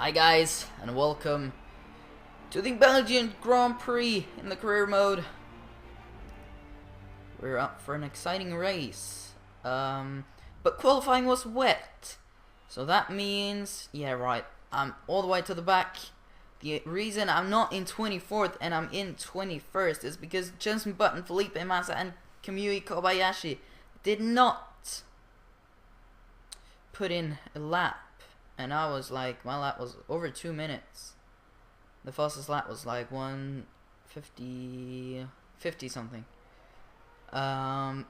Hi guys, and welcome to the Belgian Grand Prix in the career mode. We're up for an exciting race, but qualifying was wet, so that means, yeah right, I'm all the way to the back. The reason I'm not in 24th and I'm in 21st is because Jenson Button, Felipe Massa and Kamui Kobayashi did not put in a lap. And I was like, my lap was over 2 minutes. The fastest lap was like 1:50 something. But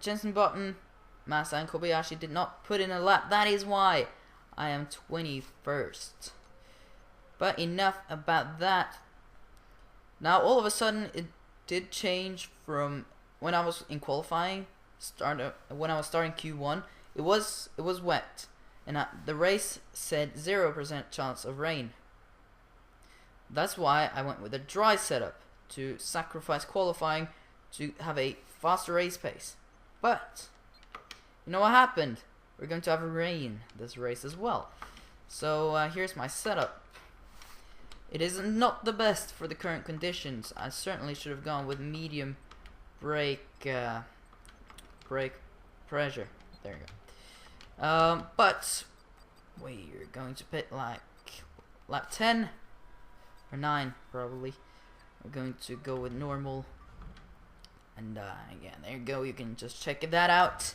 Jenson Button, Massa and Kobayashi did not put in a lap. That is why I am 21st. But enough about that. Now all of a sudden it did change from when I was in qualifying, when I was starting Q1, it was wet. And the race said 0% chance of rain. That's why I went with a dry setup, to sacrifice qualifying to have a faster race pace. But you know what happened? We're going to have rain this race as well. So here's my setup. It is not the best for the current conditions. I certainly should have gone with medium brake pressure. There you go. But we're going to pit like lap 10 or 9 probably. We're going to go with normal, and again, there you go. You can just check that out.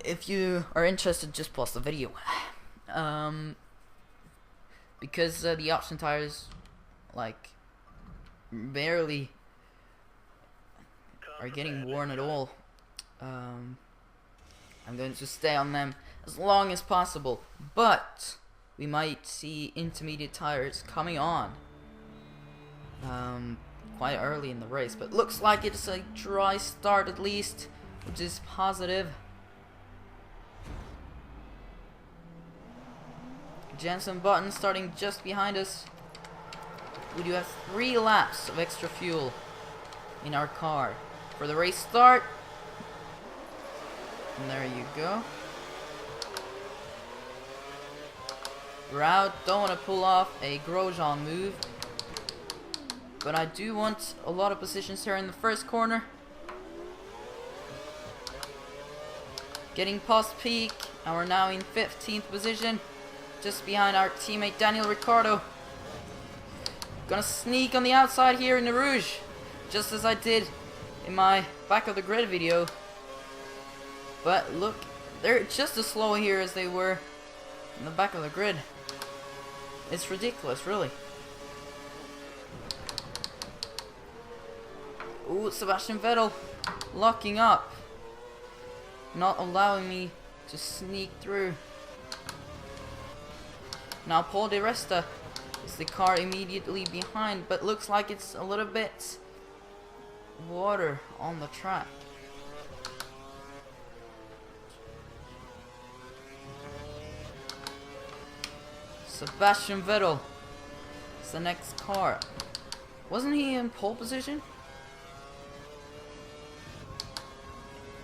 If you are interested, just pause the video. Because the option tires like barely are getting worn at all. I'm going to stay on them as long as possible, but we might see intermediate tires coming on quite early in the race. But looks like it's a dry start at least, which is positive. Jenson Button starting just behind us. We do have 3 laps of extra fuel in our car for the race start. And there you go. We're out. Don't want to pull off a Grosjean move, but I do want a lot of positions here in the first corner. Getting past peak, and we're now in 15th position, just behind our teammate Daniel Ricciardo. Gonna sneak on the outside here in the Rouge, just as I did in my back of the grid video. But look, they're just as slow here as they were in the back of the grid. It's ridiculous, really. Ooh, Sebastian Vettel locking up, not allowing me to sneak through. Now Paul Di Resta is the car immediately behind, but looks like it's a little bit water on the track. Sebastian Vettel is the next car. Wasn't he in pole position?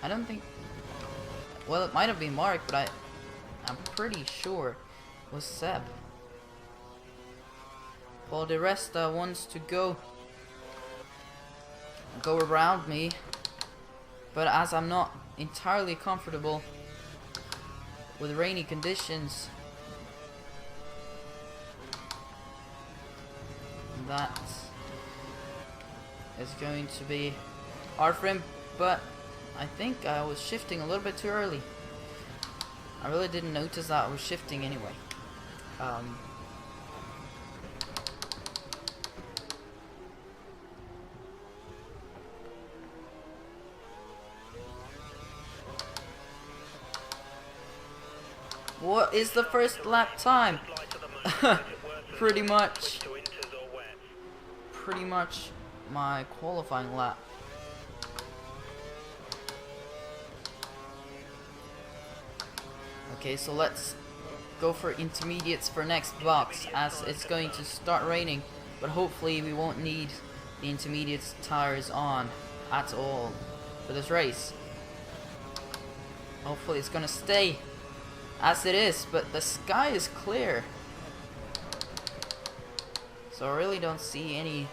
I don't think. Well, it might have been Mark, but I'm pretty sure it was Seb. Paul Di Resta wants to go around me, but as I'm not entirely comfortable with rainy conditions, that is going to be hard for him. But I think I was shifting a little bit too early. I really didn't notice that I was shifting anyway. What is the first lap time? Pretty much my qualifying lap. Okay, so let's go for intermediates for next box, as it's going to start raining, but hopefully we won't need the intermediates tires on at all for this race. Hopefully it's gonna stay as it is, but the sky is clear. So I really don't see any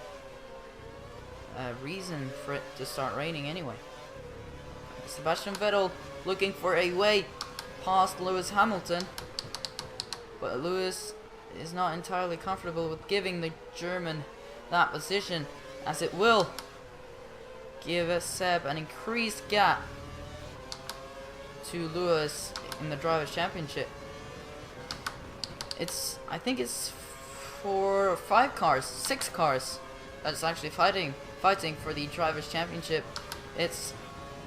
reason for it to start raining anyway. Sebastian Vettel looking for a way past Lewis Hamilton, but Lewis is not entirely comfortable with giving the German that position, as it will give Seb an increased gap to Lewis in the Drivers' Championship. I think it's for 6 cars that's actually fighting for the Drivers' Championship. It's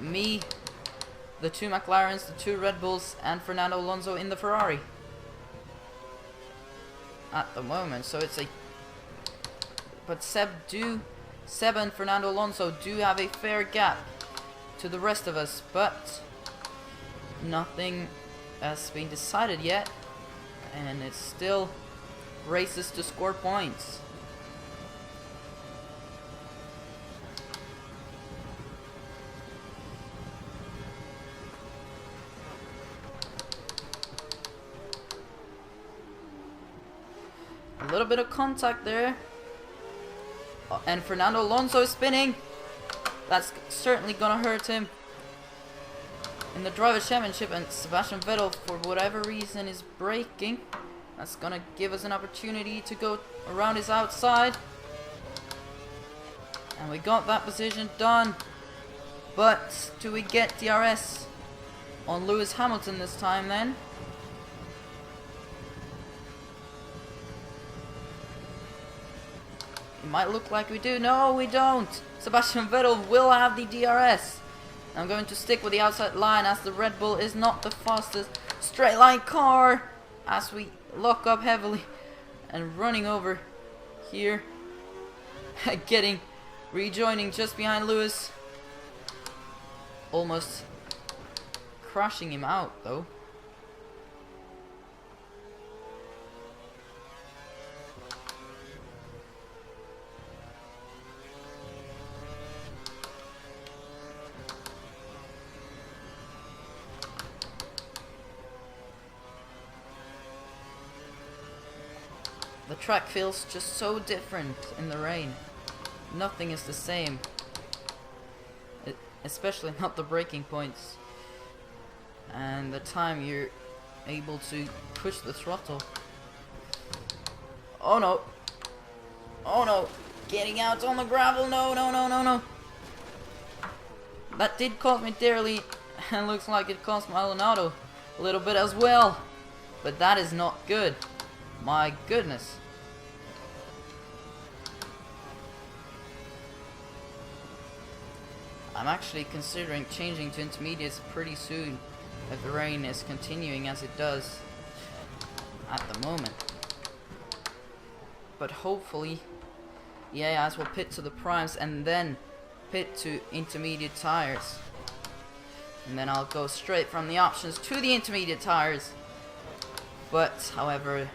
me, the 2 McLarens, the 2 Red Bulls, and Fernando Alonso in the Ferrari at the moment. So it's but Seb and Fernando Alonso do have a fair gap to the rest of us, but nothing has been decided yet, and it's still races to score points. A little bit of contact there, and Fernando Alonso is spinning. That's certainly gonna hurt him in the Drivers' Championship, and Sebastian Vettel, for whatever reason, is braking. That's gonna give us an opportunity to go around his outside, and we got that position done. But do we get DRS on Lewis Hamilton this time then? It might look like we do. No, we don't. Sebastian Vettel will have the DRS. I'm going to stick with the outside line, as the Red Bull is not the fastest straight line car, as we lock up heavily and running over here. Rejoining just behind Lewis. Almost crushing him out though. The track feels just so different in the rain. Nothing is the same. Especially not the braking points. And the time you're able to push the throttle. Oh no. Oh no. Getting out on the gravel. No, no, no, no, no. That did cost me dearly. And looks like it cost Maldonado a little bit as well. But that is not good. My goodness. I'm actually considering changing to intermediates pretty soon if the rain is continuing as it does at the moment. But hopefully EAS will pit to the primes and then pit to intermediate tires. And then I'll go straight from the options to the intermediate tires. But, however,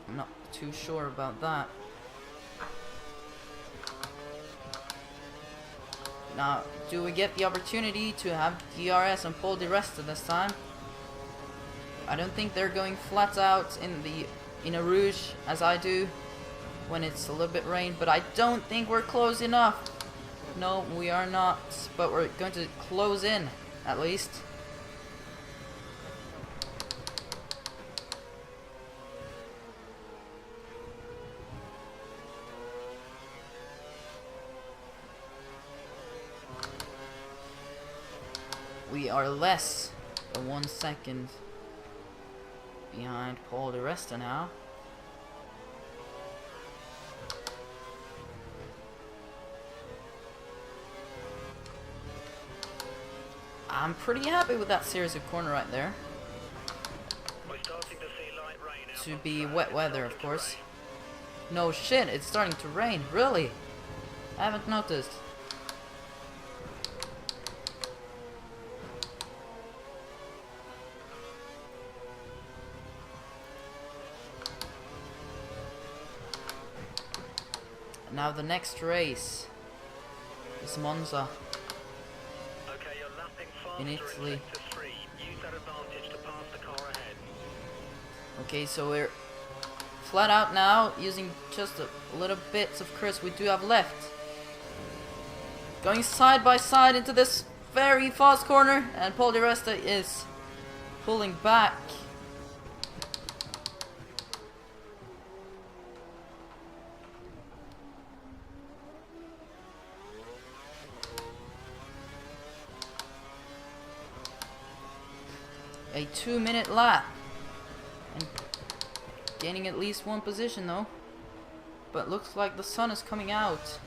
I'm not too sure about that. Now, do we get the opportunity to have DRS and Paul di Resta this time? I don't think they're going flat out in a Rouge as I do when it's a little bit rain, but I don't think we're close enough. No, we are not, but we're going to close in at least. We are less than 1 second behind Paul di Resta now. I'm pretty happy with that series of corner right there. To be wet weather, of course. No shit, it's starting to rain. Really? I haven't noticed. Now the next race is Monza in Italy. Okay, so we're flat out now, using just a little bits of crisp we do have left. Going side by side into this very fast corner, and Paul Di Resta is pulling back. A 2-minute lap. And gaining at least one position though. But looks like the sun is coming out.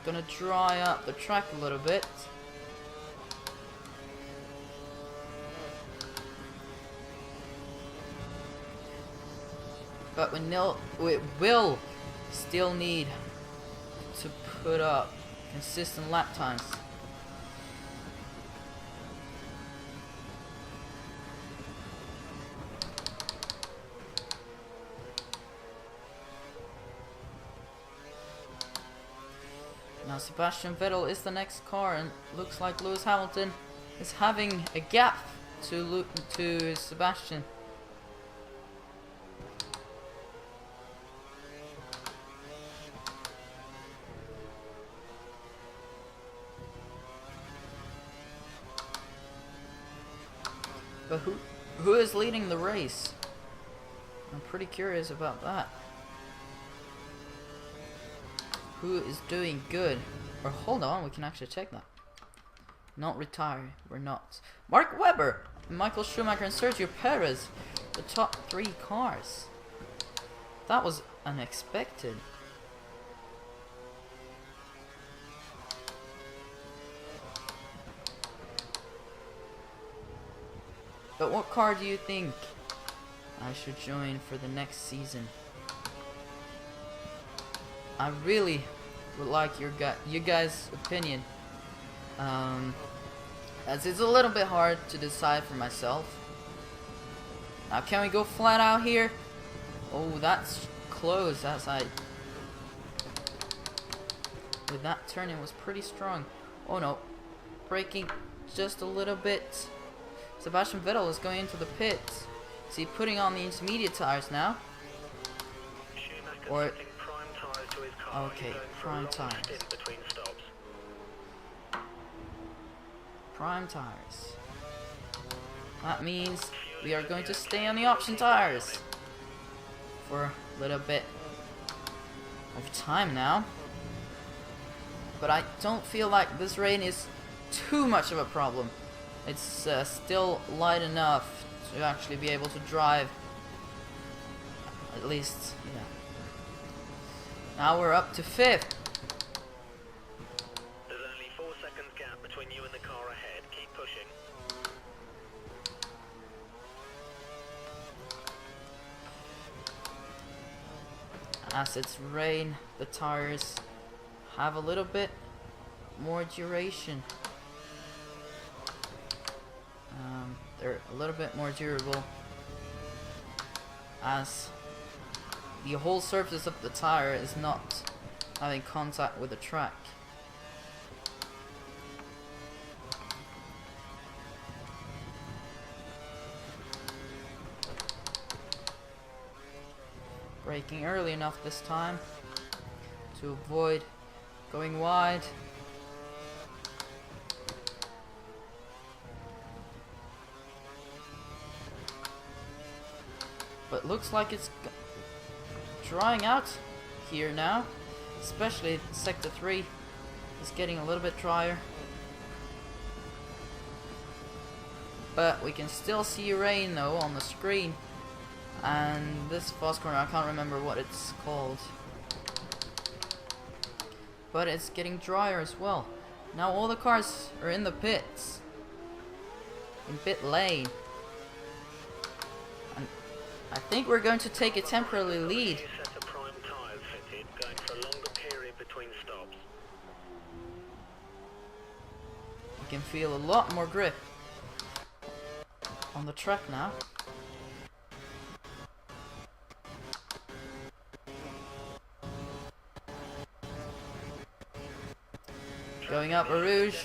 Gonna dry up the track a little bit. But we will still need to put up consistent lap times. Now Sebastian Vettel is the next car, and looks like Lewis Hamilton is having a gap to Sebastian. But who is leading the race? I'm pretty curious about that. Who is doing good? Or hold on, we can actually check that. Not retire, we're not. Mark Webber, Michael Schumacher and Sergio Perez, the top 3 cars. That was unexpected. But what car do you think I should join for the next season? I really would like you guys' opinion, as it's a little bit hard to decide for myself. Now, can we go flat out here? Oh, that's close. With that turning was pretty strong. Oh no, braking just a little bit. Sebastian Vettel is going into the pits. Is he putting on the intermediate tires now? Or okay, prime tires. Prime tires. That means we are going to stay on the option tires for a little bit of time now. But I don't feel like this rain is too much of a problem. It's still light enough to actually be able to drive. At least, yeah. Now we're up to 5th. There's only 4 seconds gap between you and the car ahead. Keep pushing. As it's rain, the tires have a little bit more duration. They're a little bit more durable, as the whole surface of the tire is not having contact with the track. Braking early enough this time to avoid going wide. But looks like it's drying out here now, especially sector 3 is getting a little bit drier. But we can still see rain though on the screen. And this fast corner, I can't remember what it's called. But it's getting drier as well. Now all the cars are in the pits. In pit lane. And I think we're going to take a temporary lead. You can feel a lot more grip on the track now. Going up a Rouge.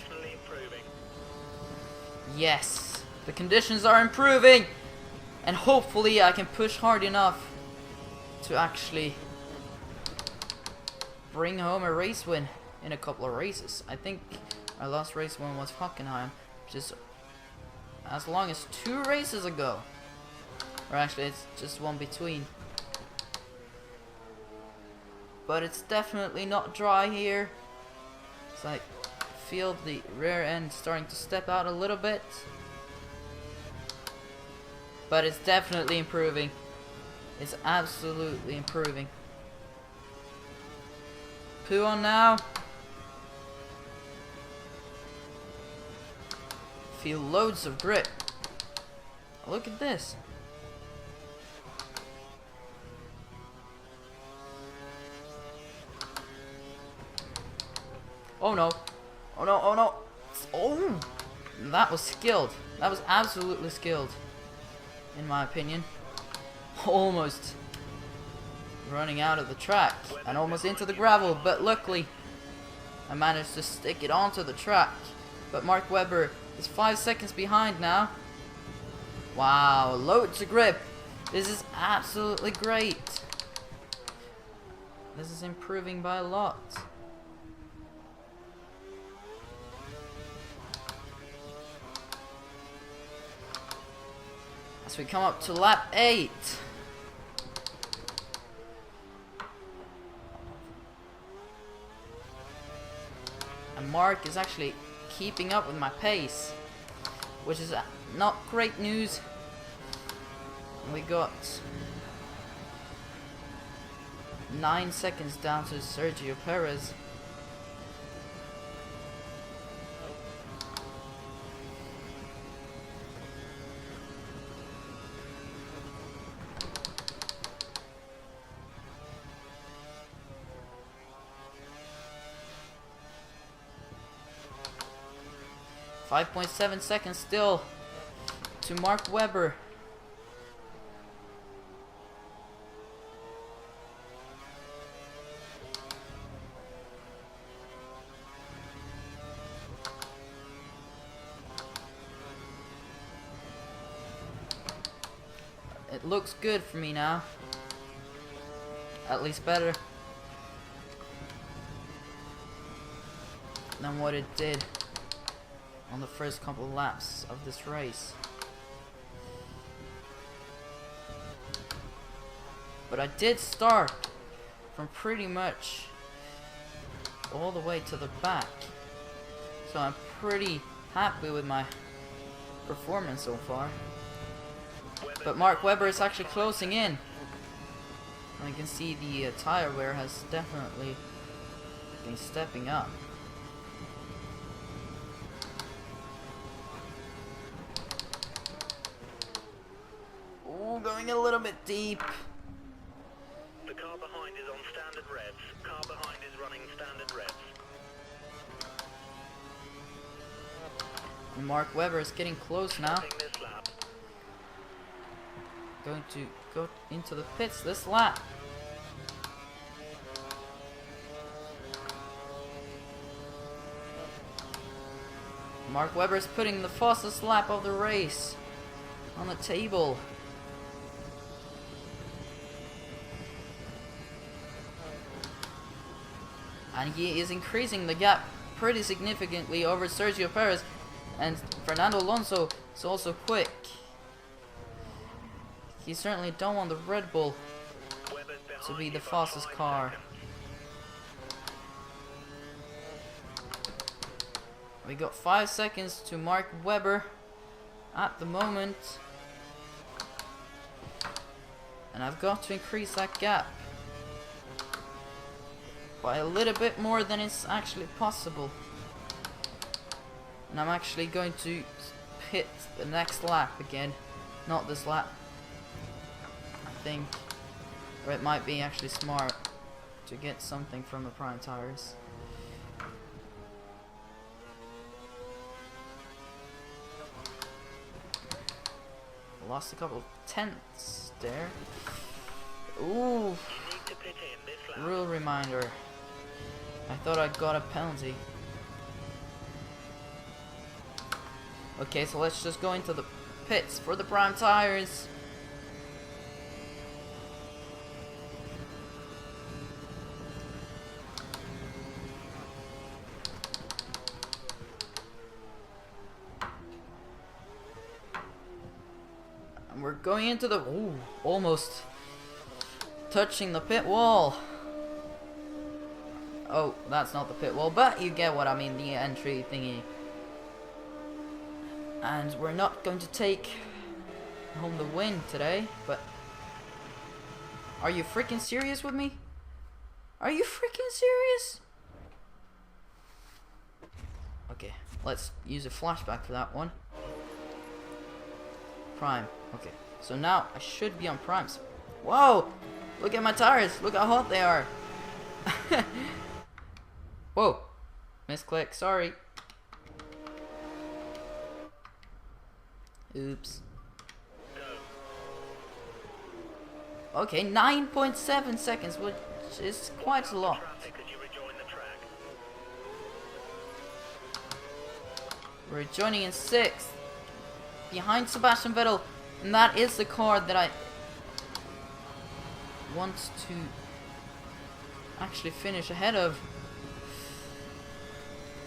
Yes, the conditions are improving. and hopefully I can push hard enough to actually bring home a race win in a couple of races. I think our last race win was Hockenheim, which is as long as 2 races ago. Or actually it's just one between. But it's definitely not dry here. It's like, feel the rear end starting to step out a little bit. But it's definitely improving. It's absolutely improving. Poo on now. Feel loads of grip. Look at this. Oh no. Oh no, oh no. Oh! That was skilled. That was absolutely skilled. In my opinion. Almost running out of the track. And almost into the gravel. But luckily, I managed to stick it onto the track. But Mark Webber is 5 seconds behind now. Wow, loads of grip. This is absolutely great. This is improving by a lot. As we come up to lap 8. And Mark is actually keeping up with my pace, which is not great news. We got 9 seconds down to Sergio Perez. .7 seconds still to Mark Webber. It looks good for me now. At least better than what it did on the first couple of laps of this race. But I did start from pretty much all the way to the back, so I'm pretty happy with my performance so far. But Mark Webber is actually closing in. I can see the tire wear has definitely been stepping up. Going a little bit deep. The car behind is on standard revs. Car behind is running standard revs. And Mark Webber is getting close now. This lap. Going to go into the pits this lap. Mark Webber is putting the fastest lap of the race on the table. And he is increasing the gap pretty significantly over Sergio Perez, and Fernando Alonso is also quick. He certainly don't want the Red Bull to be the fastest car. We got 5 seconds to Mark Webber at the moment, and I've got to increase that gap by a little bit more than it's actually possible. And I'm actually going to pit the next lap again, not this lap, I think. Or it might be actually smart to get something from the prime tires. Lost a couple of tenths there. Ooh. Rule reminder. I thought I got a penalty. Okay, so let's just go into the pits for the prime tires. And we're going into the... Ooh, almost touching the pit wall. Oh, that's not the pit wall, but you get what I mean, the entry thingy. And we're not going to take home the win today, but... Are you freaking serious with me? Are you freaking serious? Okay, let's use a flashback for that one. Prime. Okay, so now I should be on primes. Whoa! Look at my tires. Look how hot they are. Whoa. Misclick. Sorry. Oops. Okay, 9.7 seconds, which is quite a lot. We're joining in 6th, behind Sebastian Vettel, and that is the car that I want to actually finish ahead of.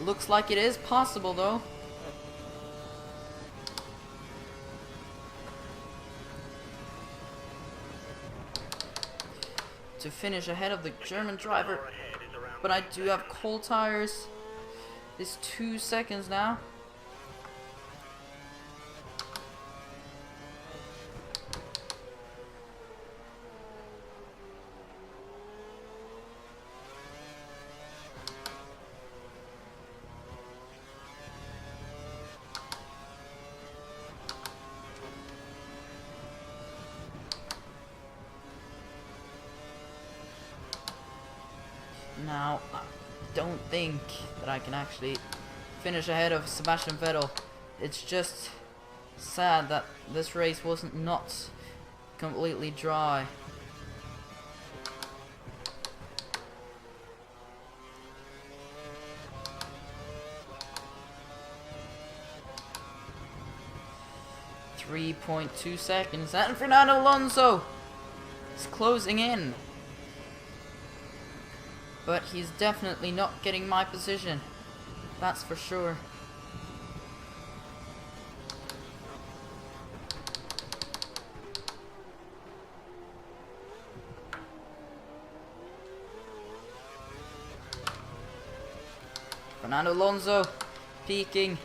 Looks like it is possible though. To finish ahead of the German driver, but I do have cold tires. It's 2 seconds now. Now, I don't think that I can actually finish ahead of Sebastian Vettel. It's just sad that this race wasn't not completely dry. .2 seconds, and Fernando Alonso is closing in. But he's definitely not getting my position. That's for sure. Fernando Alonso peaking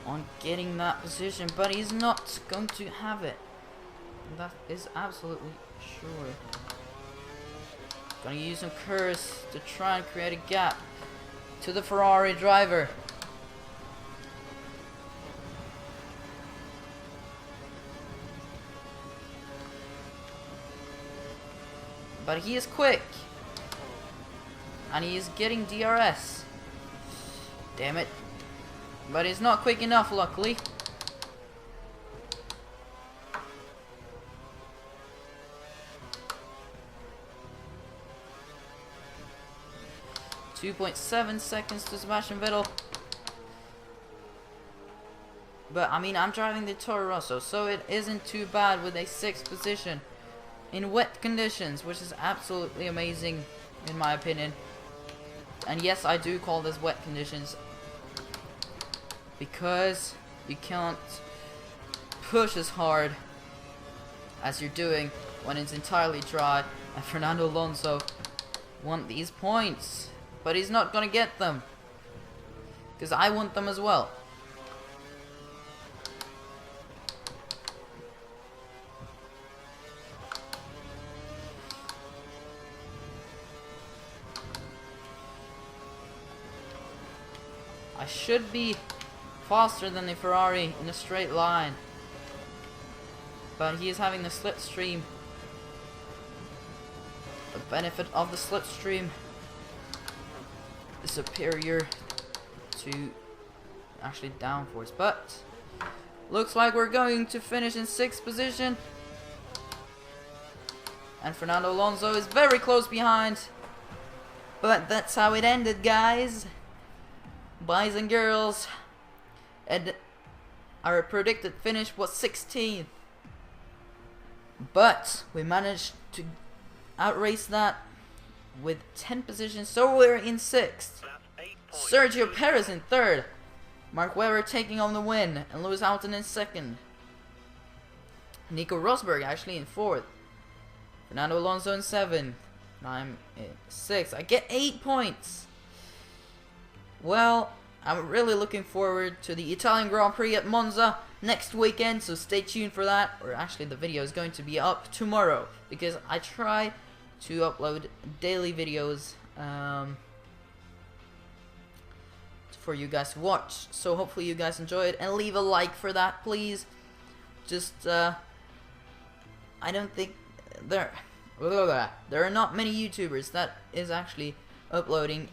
on getting that position, but he's not going to have it. That is absolutely sure. Gonna use some curse to try and create a gap to the Ferrari driver. But he is quick. And he is getting DRS. Damn it. But he's not quick enough, luckily. .7 seconds to Sebastian Vettel. But I mean, I'm driving the Toro Rosso, so it isn't too bad with a 6th position in wet conditions, which is absolutely amazing in my opinion. And yes, I do call this wet conditions because you can't push as hard as you're doing when it's entirely dry. And Fernando Alonso want these points, but he's not gonna get them because I want them as well. I should be faster than the Ferrari in a straight line, but he is having the slipstream. The benefit of the slipstream is superior to actually downforce, but looks like we're going to finish in 6th position, and Fernando Alonso is very close behind. But that's how it ended, guys. Boys and girls, and our predicted finish was 16th, but we managed to outrace that with 10 positions, so we're in 6th. Sergio Perez in 3rd, Mark Webber taking on the win, and Lewis Hamilton in 2nd. Nico Rosberg actually in 4th. Fernando Alonso in 7th. And I'm in 6th. I get 8 points. Well, I'm really looking forward to the Italian Grand Prix at Monza next weekend, so stay tuned for that. Or actually, the video is going to be up tomorrow, because I try to upload daily videos for you guys to watch. So hopefully you guys enjoy it, and leave a like for that, please. Just I don't think there are not many YouTubers that is actually uploading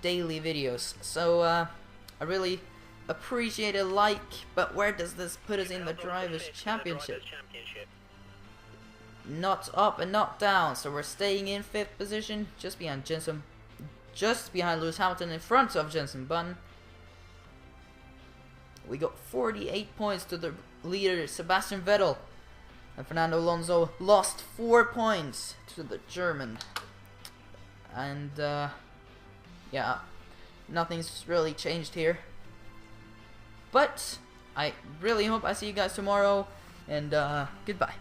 daily videos, so I really appreciate a like. But where does this put us in the Drivers' Championship? Not up and not down, so we're staying in 5th position, just behind Lewis Hamilton, in front of Jenson Button. We got 48 points to the leader, Sebastian Vettel, and Fernando Alonso lost 4 points to the German. And yeah, nothing's really changed here. But I really hope I see you guys tomorrow, and goodbye.